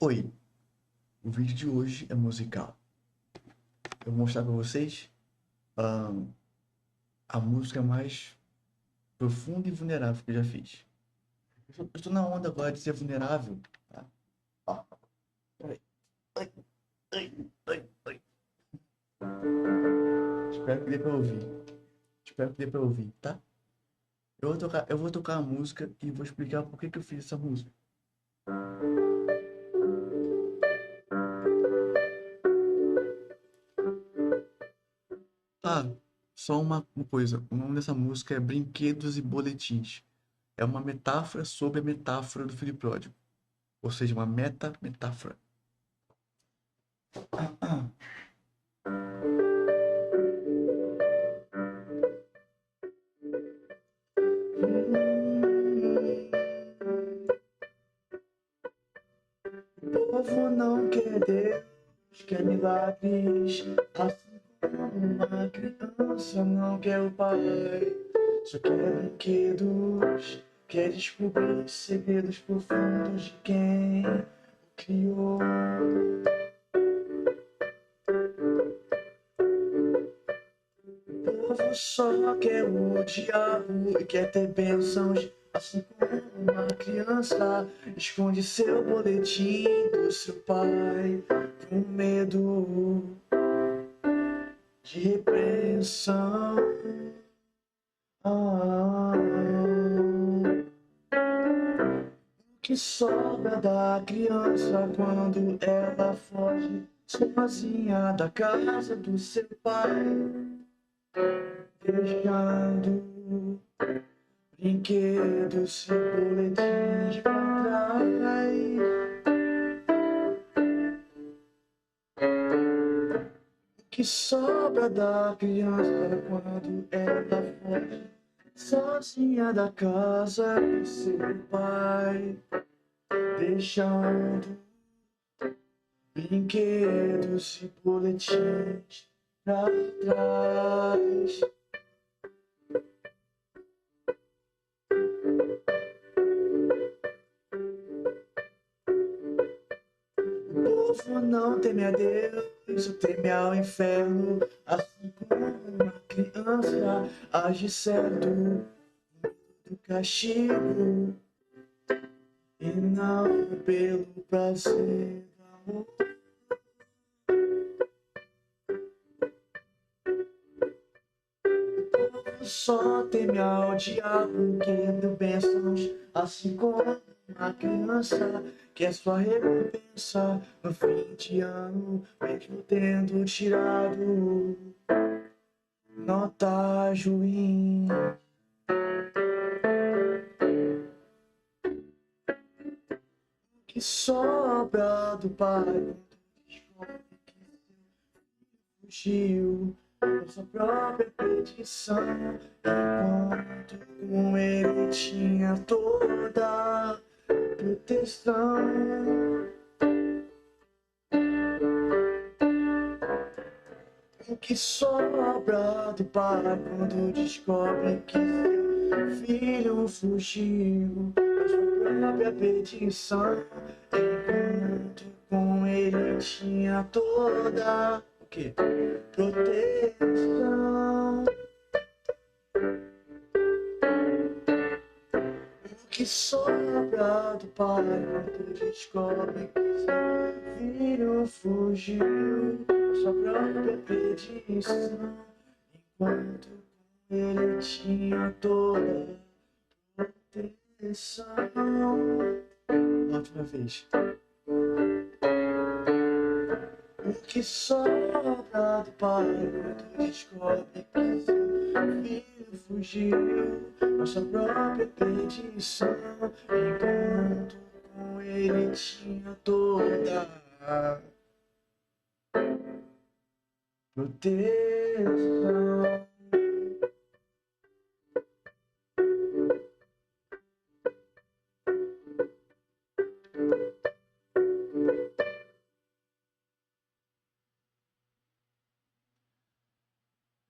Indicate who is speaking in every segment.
Speaker 1: Oi, o vídeo de hoje é musical. Eu vou mostrar pra vocês ahn, a música mais profunda e vulnerável que eu já fiz. Eu tô na onda agora de ser vulnerável, tá? Ó, peraí. Ai, ai, ai, ai. Espero que dê pra ouvir. Espero que dê pra ouvir, tá? Eu vou tocar a música e vou explicar por que que eu fiz essa música. Ah, só uma coisa. O nome dessa música é Brinquedos e Boletins. É uma metáfora sobre a metáfora do filho pródigo. Ou seja, uma meta-metáfora. O povo não quer Deus, quer milagres. Assim como uma criança não quer o pai, só quer brinquedos. Quer descobrir segredos profundos de quem o criou. O povo só quer o diabo e quer ter bênçãos. Assim como uma criança esconde seu boletim do seu pai, com medo de repreensão. O que sobra da criança quando ela foge sozinha da casa do seu pai, deixando brinquedos e boletins pra trás. O que sobra da criança quando ela foge sozinha da casa do seu pai, deixando brinquedos e boletins pra trás. O povo não teme a Deus, só teme ao inferno. Assim como uma criança age certo do castigo e não pelo prazer do amor. Só teme ao diabo, querendo bênçãos, assim como uma criança quer sua recompensa no fim de ano, mesmo tendo tirado nota ruim. O que sobra do pai quando descobre que fugiu por sua própria petição, enquanto com ele tinha toda proteção. O que sobra do pai quando descobre que seu filho fugiu por sua própria petição, enquanto com ele tinha toda o quê? Proteção. O que sobra do pai quando descobre que seu filho fugiu por sua própria petição, enquanto com ele tinha toda proteção. Última vez. O que sobra do pai quando descobre que seu filho fugiu por sua própria petição, enquanto com ele tinha toda a proteção.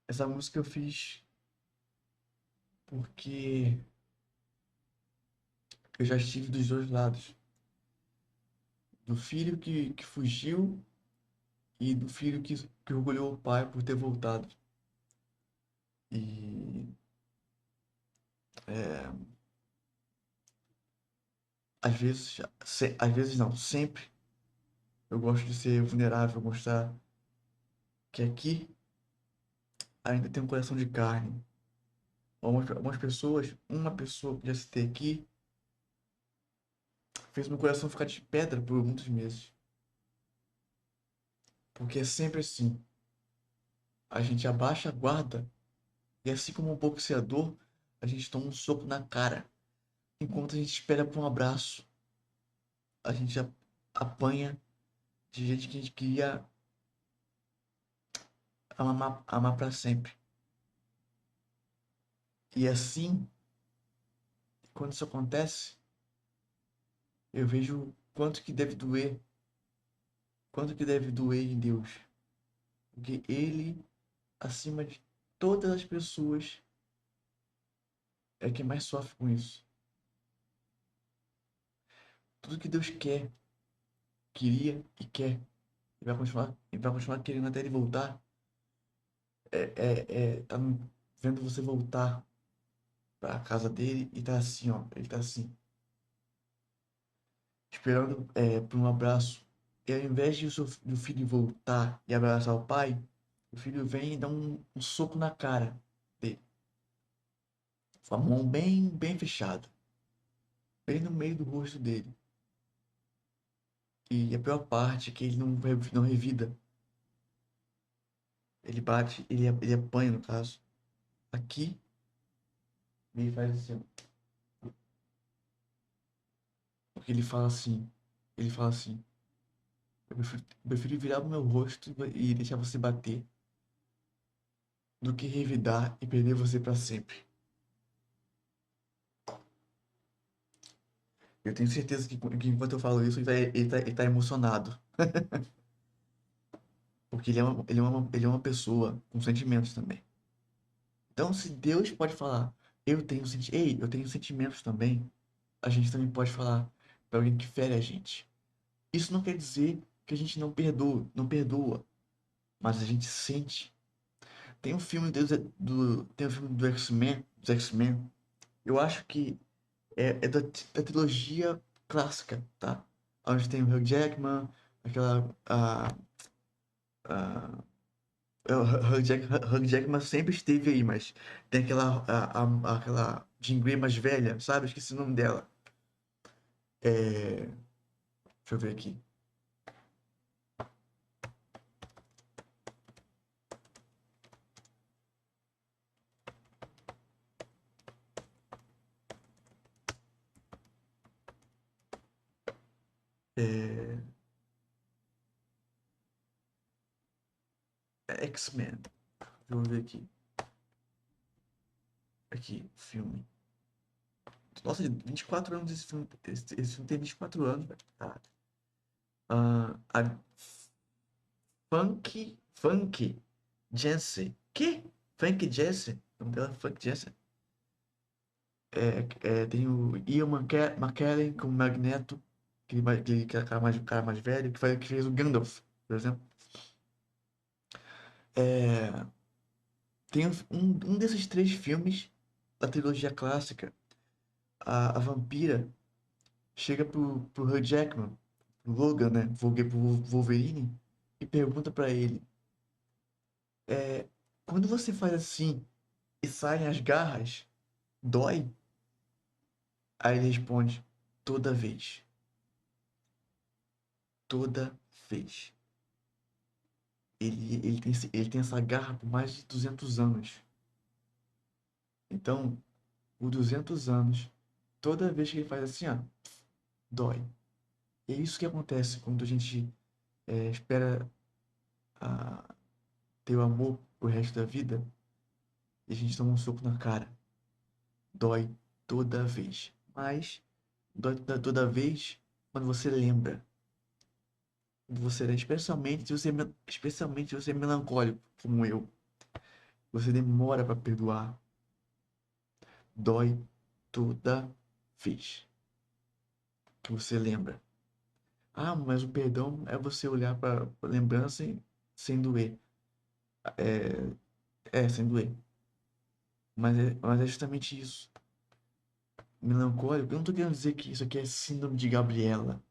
Speaker 1: Essa música eu fiz porque eu já estive dos dois lados do filho que fugiu e do filho que orgulhou o pai por ter voltado. E é, às vezes não, sempre eu gosto de ser vulnerável, mostrar que aqui ainda tem um coração de carne. Algumas pessoas, uma pessoa que já citei aqui, fez meu coração ficar de pedra por muitos meses. Porque é sempre assim. A gente abaixa a guarda e assim como um boxeador, a gente toma um soco na cara. Enquanto a gente espera por um abraço, a gente apanha de gente que a gente queria amar para sempre. E assim, quando isso acontece, eu vejo quanto que deve doer em Deus. Porque Ele, acima de todas as pessoas, é quem mais sofre com isso. Tudo que Deus queria e quer, e vai continuar querendo até ele voltar, tá vendo você voltar para a casa dele e tá assim, ó, ele tá assim, esperando por um abraço. E ao invés de do filho voltar e abraçar o pai, o filho vem e dá um soco na cara dele, com a mão bem fechada, bem no meio do rosto dele. E a pior parte é que ele não revida. Ele bate, ele apanha, no caso. Aqui, ele faz assim, ó. Porque ele fala assim, eu prefiro virar o meu rosto e deixar você bater do que revidar e perder você para sempre. Eu tenho certeza que enquanto eu falo isso, ele tá emocionado. Porque ele é uma pessoa com sentimentos também. Então, se Deus pode falar, eu tenho sentimentos também, a gente também pode falar para alguém que fere a gente. Isso não quer dizer que a gente não perdoa, mas a gente sente. Tem um filme do X-Men, dos X-Men. Eu acho que é da trilogia clássica, tá? Onde tem o Hugh Jackman, aquela. A, o Hugh Jackman sempre esteve aí, mas tem aquela Jean Grey mais velha, sabe? Esqueci o nome dela. Deixa eu ver aqui. É, X-Men. Deixa eu ver aqui. Aqui, filme. Nossa, 24 anos esse filme. Esse filme tem 24 anos, velho. Cara. A Funk Jensen. Que? Funk Jensen? O nome dela é Funk Jensen. Tem o Ian McKellen como Magneto, aquele cara mais velho, que fez o Gandalf, por exemplo. É, tem um desses três filmes da trilogia clássica, a vampira chega pro Hugh Jackman, pro Logan, né? Pro Wolverine, e pergunta pra ele: é, quando você faz assim e saem as garras, dói? Aí ele responde: toda vez. Toda vez. Ele tem essa garra por mais de 200 anos. Então, por 200 anos, toda vez que ele faz assim, ó, dói. E é isso que acontece quando a gente espera a, ter o amor pro resto da vida e a gente toma um soco na cara. Dói toda vez. Mas dói toda vez quando você lembra. Especialmente se você é melancólico, como eu. Você demora para perdoar. Dói toda vez que você lembra. Ah, mas o perdão é você olhar para a lembrança sem doer. Sem doer. Mas é justamente isso. Melancólico, eu não tô querendo dizer que isso aqui é síndrome de Gabriela.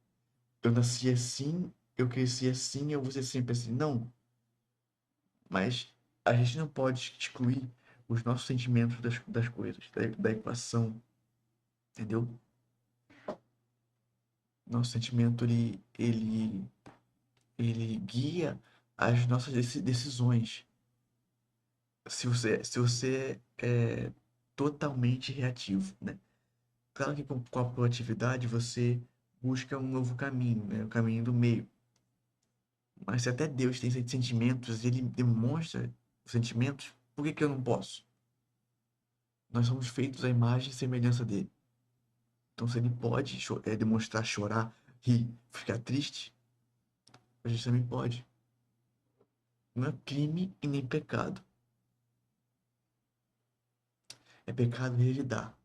Speaker 1: Eu nasci assim, eu cresci assim, eu vou ser sempre assim. Não, mas a gente não pode excluir os nossos sentimentos das coisas, da equação, entendeu? Nosso sentimento, ele guia as nossas decisões. Se você é totalmente reativo, né? Claro que com a proatividade você busca um novo caminho, né? O caminho do meio. Mas se até Deus tem sentimentos, ele demonstra os sentimentos, por que que eu não posso? Nós somos feitos à imagem e semelhança dele. Então, se ele pode demonstrar chorar, rir, ficar triste, a gente também pode. Não é crime e nem pecado. É pecado ele dar,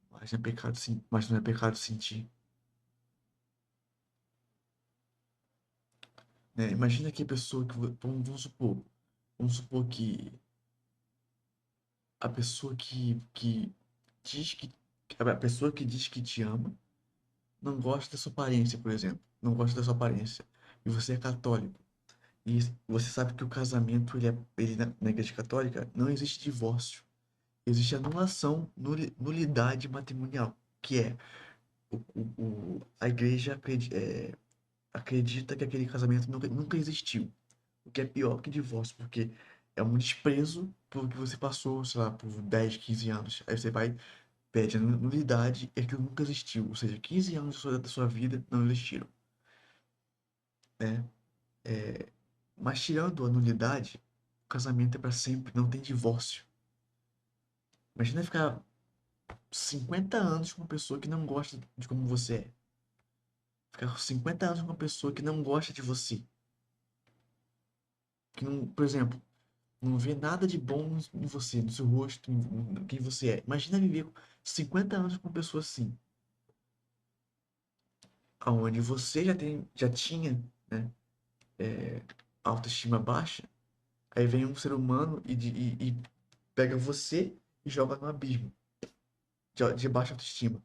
Speaker 1: mas não é pecado, mas não é pecado sentir. Né? Imagina que a pessoa que. Vamos supor que a pessoa que diz que. A pessoa que diz que te ama não gosta da sua aparência, por exemplo. Não gosta da sua aparência. E você é católico. E você sabe que o casamento, ele na Igreja Católica, não existe divórcio. Existe anulação, nulidade matrimonial, que é a igreja acredita que aquele casamento nunca existiu. O que é pior que divórcio, porque é um desprezo por que você passou, sei lá, por 10, 15 anos. Aí você vai, pede a nulidade e aquilo nunca existiu. Ou seja, 15 anos da sua vida não existiram, né? Mas tirando a nulidade, o casamento é para sempre, não tem divórcio. Imagina ficar 50 anos com uma pessoa que não gosta de como você é. Ficar 50 anos com uma pessoa que não gosta de você. Que não, por exemplo, não vê nada de bom em você, no seu rosto, em quem você é. Imagina viver 50 anos com uma pessoa assim, aonde você já tinha, né, autoestima baixa, aí vem um ser humano e pega você e joga no abismo de baixa autoestima.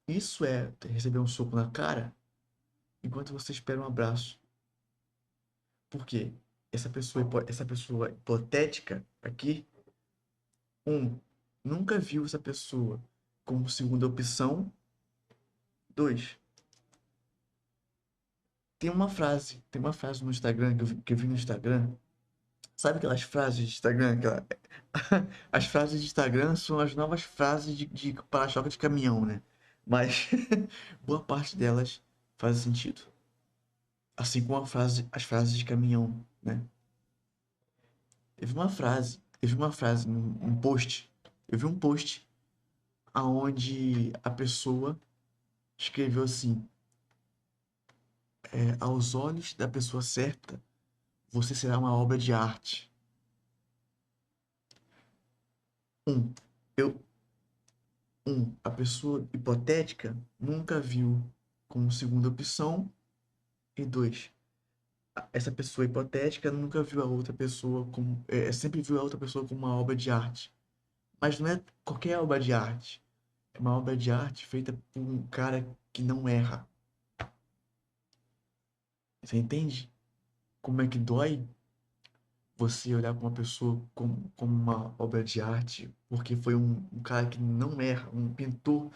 Speaker 1: Isso é receber um soco na cara enquanto você espera um abraço. Por quê? Essa pessoa hipotética aqui, nunca viu essa pessoa como segunda opção. Dois, tem uma frase no Instagram que eu vi no Instagram. Sabe aquelas frases de Instagram? As frases de Instagram são as novas frases de para-choque de caminhão, né? Mas boa parte delas faz sentido. Assim como as frases de caminhão, né? Teve uma frase num post. Eu vi um post aonde a pessoa escreveu assim: aos olhos da pessoa certa, você será uma obra de arte. Um, eu, a pessoa hipotética nunca viu como segunda opção. E dois, essa pessoa hipotética nunca viu a outra pessoa como, sempre viu a outra pessoa como uma obra de arte. Mas não é qualquer obra de arte. É uma obra de arte feita por um cara que não erra. Você entende como é que dói você olhar para uma pessoa como uma obra de arte, porque foi um cara que não erra, um pintor,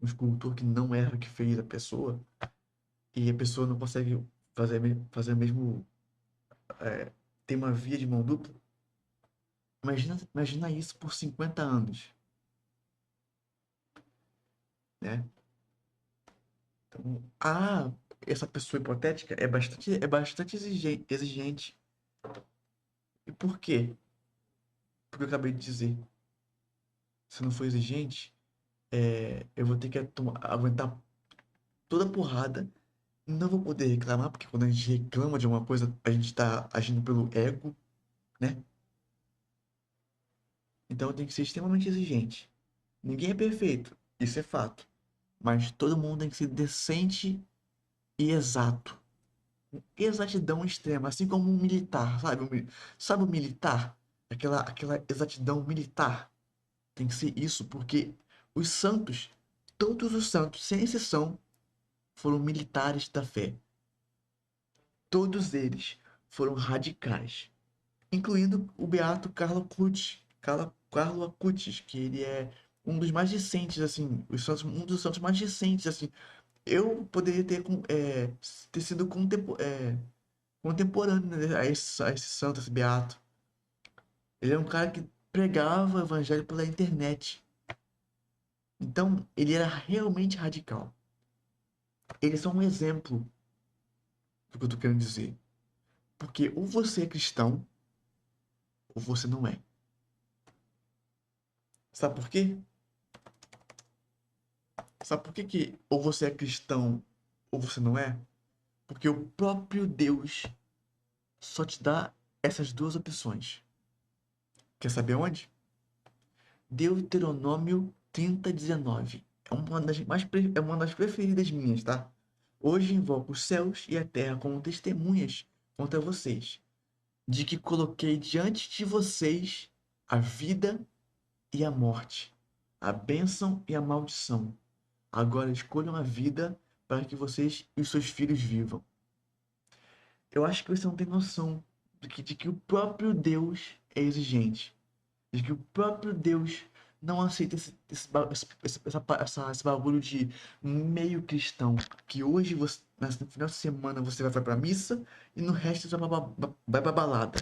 Speaker 1: um escultor que não erra que fez a pessoa, e a pessoa não consegue fazer mesmo, ter uma via de mão dupla? Imagina isso por 50 anos, né? Então, essa pessoa hipotética é bastante exigente. E por quê? Porque eu acabei de dizer, se não for exigente, eu vou ter que aguentar toda a porrada. Não vou poder reclamar, porque quando a gente reclama de uma coisa, a gente está agindo pelo ego, né? Então tem que ser extremamente exigente. Ninguém é perfeito, isso é fato. mas todo mundo tem que ser decente e exato. Exatidão extrema, assim como um militar, sabe? Sabe o militar? Aquela exatidão militar. Tem que ser isso, porque os santos, todos os santos, sem exceção, foram militares da fé. Todos eles foram radicais, incluindo o beato Carlo Acutis, que ele é um dos mais recentes, assim, um dos santos mais recentes, assim. Eu poderia ter sido contemporâneo, né, a esse santo, esse beato. Ele é um cara que pregava o evangelho pela internet. Então, ele era realmente radical. Eles são um exemplo do que eu tô querendo dizer. Porque ou você é cristão, ou você não é. Sabe por quê? Sabe por que que ou você é cristão, ou você não é? Porque o próprio Deus só te dá essas duas opções. Quer saber onde? Deuteronômio 30:19. É uma das preferidas minhas, tá? Hoje invoco os céus e a terra como testemunhas contra vocês, de que coloquei diante de vocês a vida e a morte, a bênção e a maldição. Agora escolham a vida para que vocês e os seus filhos vivam. Eu acho que você não tem noção de que o próprio Deus é exigente, de que o próprio Deus não aceita esse bagulho de meio cristão, que hoje, no final de semana, você vai pra missa e no resto você vai pra balada.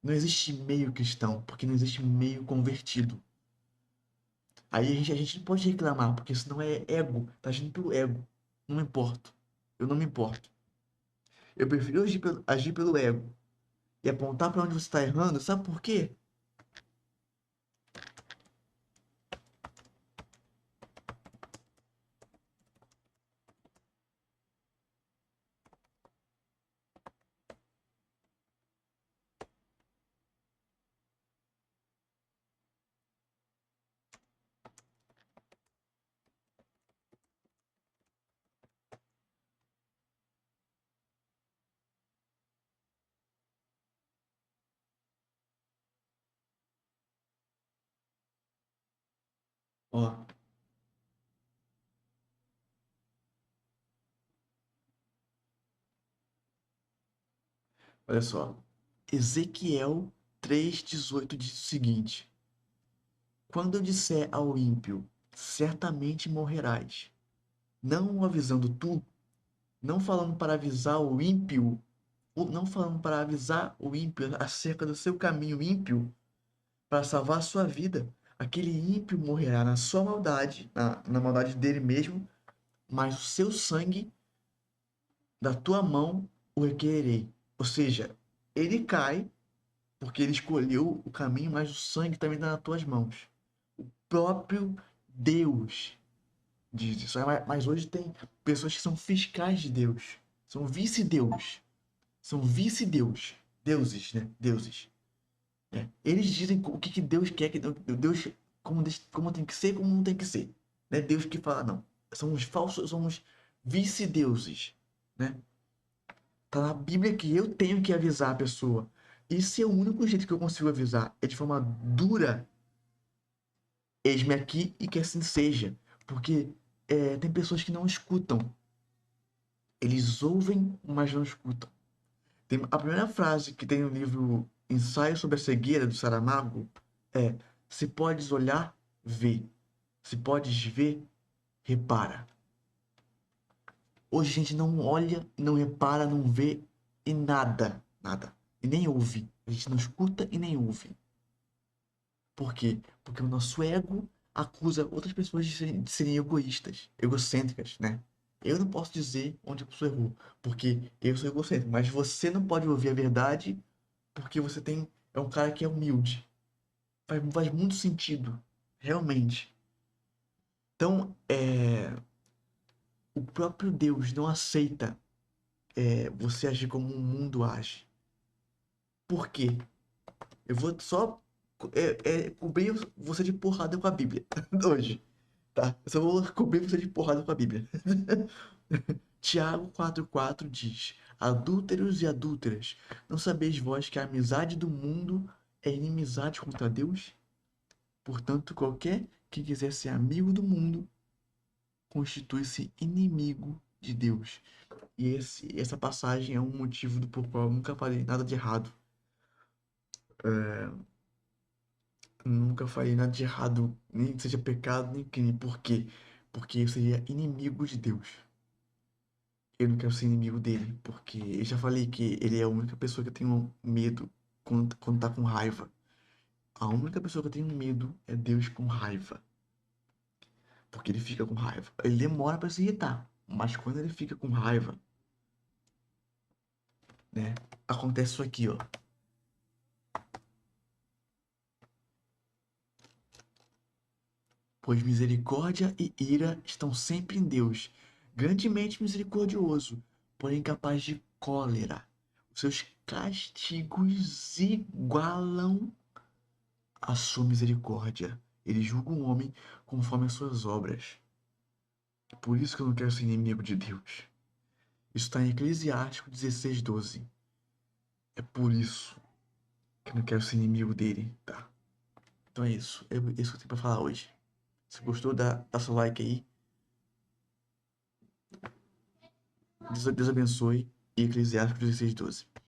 Speaker 1: Não existe meio cristão, porque não existe meio convertido. Aí a gente não pode reclamar, porque senão é ego, tá agindo pelo ego. Não me importo. Eu não me importo. Eu prefiro agir pelo ego e apontar pra onde você tá errando, sabe por quê? Ó, olha só. Ezequiel 3:18 diz o seguinte: Quando eu disser ao ímpio, certamente morrerás, não o avisando tu, não falando para avisar o ímpio, ou não falando para avisar o ímpio acerca do seu caminho ímpio, para salvar a sua vida, aquele ímpio morrerá na sua maldade, na maldade dele mesmo, mas o seu sangue da tua mão o requererei. Ou seja, ele cai porque ele escolheu o caminho, mas o sangue também está nas tuas mãos. O próprio Deus diz isso. Mas hoje tem pessoas que são fiscais de Deus, são vice-deus, são vice-deus, deuses, né? Deuses. É. Eles dizem o que Deus quer, que Deus como tem que ser, como não tem que ser. Não é Deus que fala, não. São os falsos, são os vice-deuses, né? Tá na Bíblia que eu tenho que avisar a pessoa. Esse é o único jeito que eu consigo avisar. É de forma dura. Eis-me aqui e que assim seja. Porque tem pessoas que não escutam. Eles ouvem, mas não escutam. Tem, a primeira frase que tem no livro Ensaio sobre a Cegueira, do Saramago, é: Se podes olhar, vê. Se podes ver, repara. Hoje a gente não olha, não repara, não vê e nada, nada. E nem ouve. A gente não escuta e nem ouve. Por quê? Porque o nosso ego acusa outras pessoas de serem egoístas, egocêntricas, né? Eu não posso dizer onde a pessoa errou, porque eu sou egocêntrico, mas você não pode ouvir a verdade porque você é um cara que é humilde. Faz muito sentido, realmente. Então, o próprio Deus não aceita você agir como o mundo age. Por quê? Eu vou só cobrir você de porrada com a Bíblia hoje. Tá? Eu só vou cobrir você de porrada com a Bíblia. Tiago 4,4 diz: Adúlteros e adúlteras, não sabeis vós que a amizade do mundo é inimizade contra Deus? Portanto, qualquer que quiser ser amigo do mundo constitui-se inimigo de Deus. E essa passagem é um motivo do por qual eu nunca falei nada de errado. Nunca falei nada de errado, nem que seja pecado, nem crime. Por quê? Porque eu seria inimigo de Deus. Eu não quero ser inimigo dele, porque eu já falei que ele é a única pessoa que eu tenho medo quando tá com raiva. A única pessoa que eu tenho medo é Deus com raiva. Porque ele fica com raiva. Ele demora pra se irritar, mas quando ele fica com raiva, né? Acontece isso aqui, ó. Pois misericórdia e ira estão sempre em Deus, grandemente misericordioso, porém capaz de cólera. Os seus castigos igualam a sua misericórdia. Ele julga o homem conforme as suas obras. Por isso que eu não quero ser inimigo de Deus. Isso está em Eclesiástico 16:12. É por isso que eu não quero ser inimigo dele, tá? Então é isso. É isso que eu tenho pra falar hoje. Se gostou, dá seu like aí. Deus abençoe. E Eclesiástico 16:12.